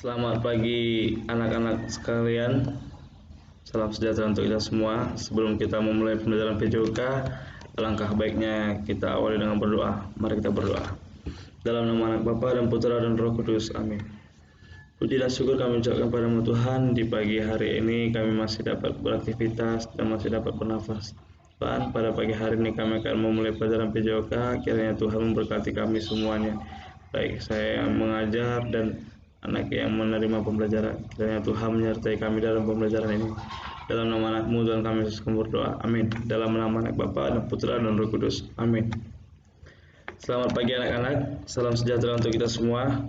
Selamat pagi anak-anak sekalian. Salam sejahtera untuk kita semua. Sebelum kita memulai pembelajaran PJOK, alangkah baiknya kita awali dengan berdoa. Mari kita berdoa. Dalam nama Anak Bapa dan Putra dan Roh Kudus. Amin. Puji dan syukur kami ucapkan padamu Tuhan, di pagi hari ini kami masih dapat beraktivitas dan masih dapat bernafas. Tuhan, pada pagi hari ini kami akan memulai pelajaran PJOK. Kiranya Tuhan memberkati kami semuanya, baik saya yang mengajar dan anak yang menerima pembelajaran. Kiranya Tuhan menyertai kami dalam pembelajaran ini. Dalam nama Anak-Mu Tuhan kami berdoa. Amin. Dalam nama Anak Bapa dan Putra dan Roh Kudus. Amin. Selamat pagi anak-anak. Salam sejahtera untuk kita semua.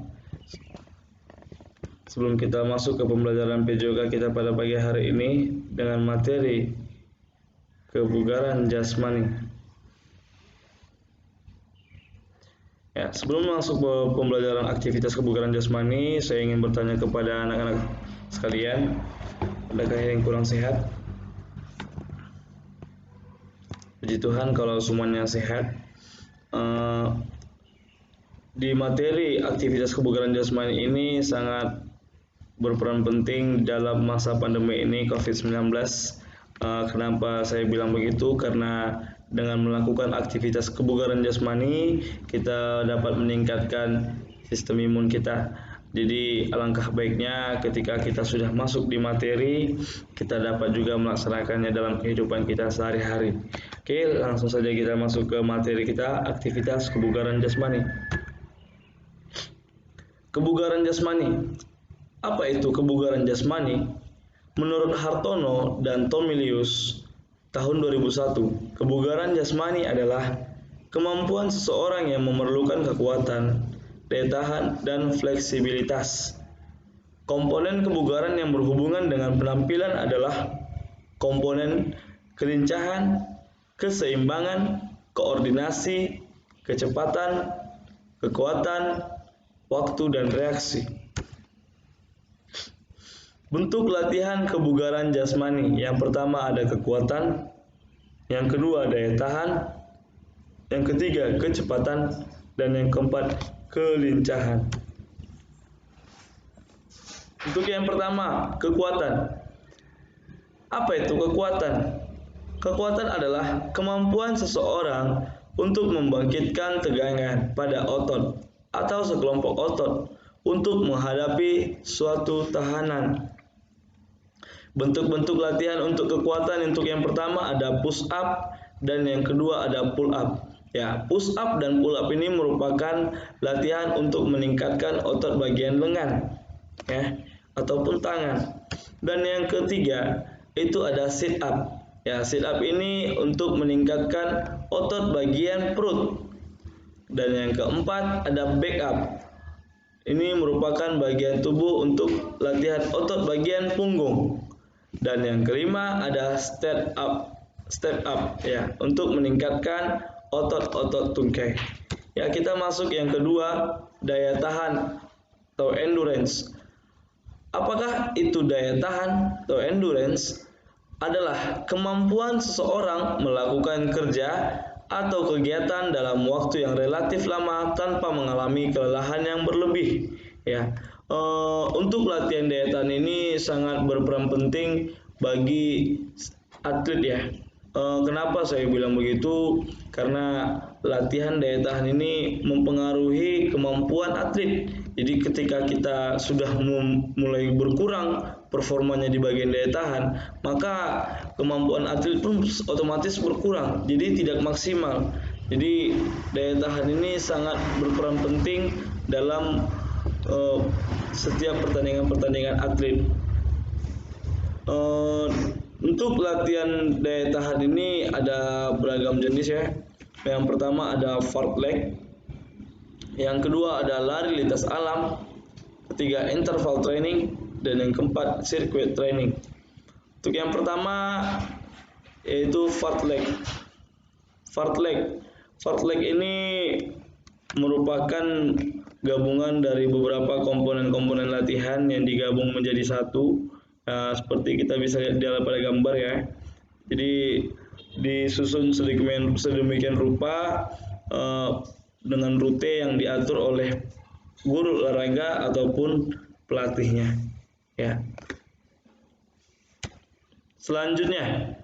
Sebelum kita masuk ke pembelajaran PJOK kita pada pagi hari ini dengan materi kebugaran jasmani. Ya, sebelum masuk ke pembelajaran aktivitas kebugaran jasmani, saya ingin bertanya kepada anak-anak sekalian, adakah yang kurang sehat? Puji Tuhan kalau semuanya sehat. Di materi aktivitas kebugaran jasmani ini sangat berperan penting dalam masa pandemi ini COVID-19. Kenapa saya bilang begitu? Karena dengan melakukan aktivitas kebugaran jasmani, kita dapat meningkatkan sistem imun kita. Jadi alangkah baiknya ketika kita sudah masuk di materi, kita dapat juga melaksanakannya dalam kehidupan kita sehari-hari. Oke, langsung saja kita masuk ke materi kita, aktivitas kebugaran jasmani. Kebugaran jasmani. Apa itu kebugaran jasmani? Menurut Hartono dan Tomilius tahun 2001, kebugaran jasmani adalah kemampuan seseorang yang memerlukan kekuatan, daya tahan, dan fleksibilitas. Komponen kebugaran yang berhubungan dengan penampilan adalah komponen kelincahan, keseimbangan, koordinasi, kecepatan, kekuatan, waktu, dan reaksi. Bentuk latihan kebugaran jasmani. Yang pertama ada kekuatan, yang kedua daya tahan, yang ketiga kecepatan, dan yang keempat kelincahan. Untuk yang pertama, kekuatan. Apa itu kekuatan? Kekuatan adalah kemampuan seseorang untuk membangkitkan tegangan pada otot atau sekelompok otot untuk menghadapi suatu tahanan. Bentuk-bentuk latihan untuk kekuatan, untuk yang pertama ada push up dan yang kedua ada pull up. Ya, push up dan pull up ini merupakan latihan untuk meningkatkan otot bagian lengan, ya, ataupun tangan. Dan yang ketiga itu ada sit up. Ya, sit up ini untuk meningkatkan otot bagian perut. Dan yang keempat ada back up. Ini merupakan bagian tubuh untuk latihan otot bagian punggung. Dan yang kelima ada step up ya, untuk meningkatkan otot-otot tungkai. Ya, kita masuk yang kedua, daya tahan atau endurance. Apakah itu daya tahan atau endurance? Adalah kemampuan seseorang melakukan kerja atau kegiatan dalam waktu yang relatif lama tanpa mengalami kelelahan yang berlebih. Ya, untuk latihan daya tahan ini sangat berperan penting bagi atlet ya. Kenapa saya bilang begitu? Karena latihan daya tahan ini mempengaruhi kemampuan atlet. Jadi ketika kita sudah mulai berkurang performanya di bagian daya tahan, maka kemampuan atlet pun otomatis berkurang. Jadi tidak maksimal. Jadi daya tahan ini sangat berperan penting dalam setiap pertandingan-pertandingan atlet. Untuk latihan daya tahan ini ada beragam jenis ya. Yang pertama ada fartlek, yang kedua ada lari lintas alam, ketiga interval training, dan yang keempat circuit training. Untuk yang pertama yaitu fartlek. Fartlek ini merupakan gabungan dari beberapa komponen-komponen latihan yang digabung menjadi satu. Seperti kita bisa lihat pada gambar ya. Jadi disusun sedemikian rupa dengan rute yang diatur oleh guru olahraga ataupun pelatihnya. Ya. Selanjutnya,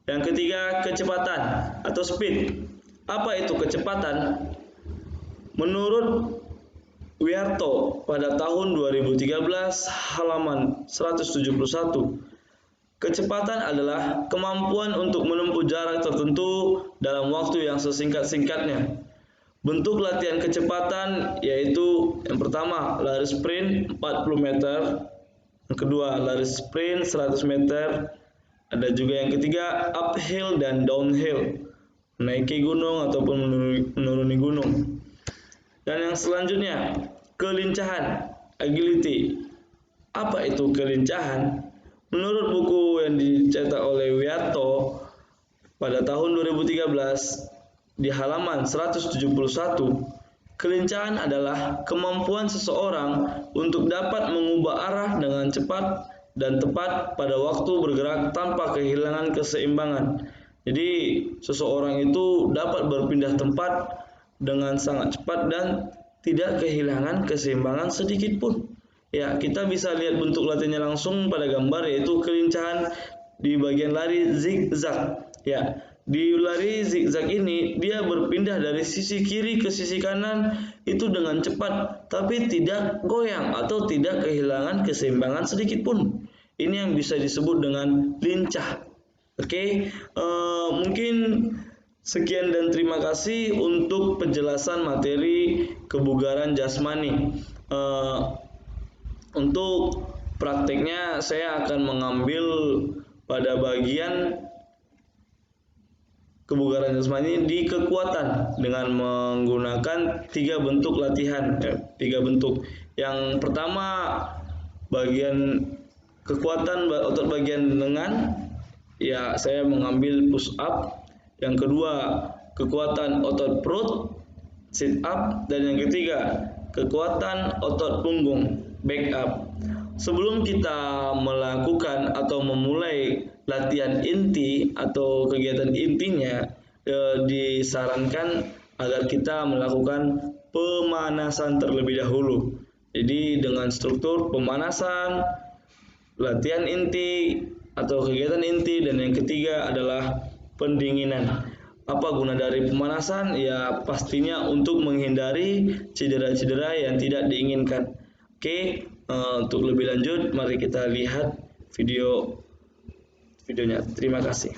yang ketiga, kecepatan atau speed. Apa itu kecepatan? Menurut Wiarto pada tahun 2013 halaman 171, kecepatan adalah kemampuan untuk menempuh jarak tertentu dalam waktu yang sesingkat-singkatnya. Bentuk latihan kecepatan yaitu yang pertama lari sprint 40 meter, yang kedua lari sprint 100 meter, ada juga yang ketiga uphill dan downhill, menaiki gunung ataupun menuruni gunung. Dan yang selanjutnya, kelincahan, agility. Apa itu kelincahan? Menurut buku yang dicetak oleh Wiarto pada tahun 2013 di halaman 171, kelincahan adalah kemampuan seseorang untuk dapat mengubah arah dengan cepat dan tepat pada waktu bergerak tanpa kehilangan keseimbangan. Jadi, seseorang itu dapat berpindah tempat dengan sangat cepat dan tidak kehilangan keseimbangan sedikit pun. Ya, kita bisa lihat bentuk latihannya langsung pada gambar, yaitu kelincahan di bagian lari zigzag. Ya, di lari zigzag ini dia berpindah dari sisi kiri ke sisi kanan itu dengan cepat, tapi tidak goyang atau tidak kehilangan keseimbangan sedikit pun. Ini yang bisa disebut dengan lincah. Oke, mungkin sekian dan terima kasih untuk penjelasan materi kebugaran jasmani. Untuk prakteknya saya akan mengambil pada bagian kebugaran jasmani di kekuatan dengan menggunakan 3 bentuk latihan, 3 bentuk. Yang pertama bagian kekuatan otot bagian lengan, ya saya mengambil push up. Yang kedua, kekuatan otot perut, sit up, dan yang ketiga, kekuatan otot punggung, back up. Sebelum kita melakukan atau memulai latihan inti atau kegiatan intinya, disarankan agar kita melakukan pemanasan terlebih dahulu. Jadi dengan struktur pemanasan, latihan inti atau kegiatan inti, dan yang ketiga adalah pendinginan. Apa guna dari pemanasan? Ya pastinya untuk menghindari cedera-cedera yang tidak diinginkan. Oke, untuk lebih lanjut mari kita lihat videonya. Terima kasih.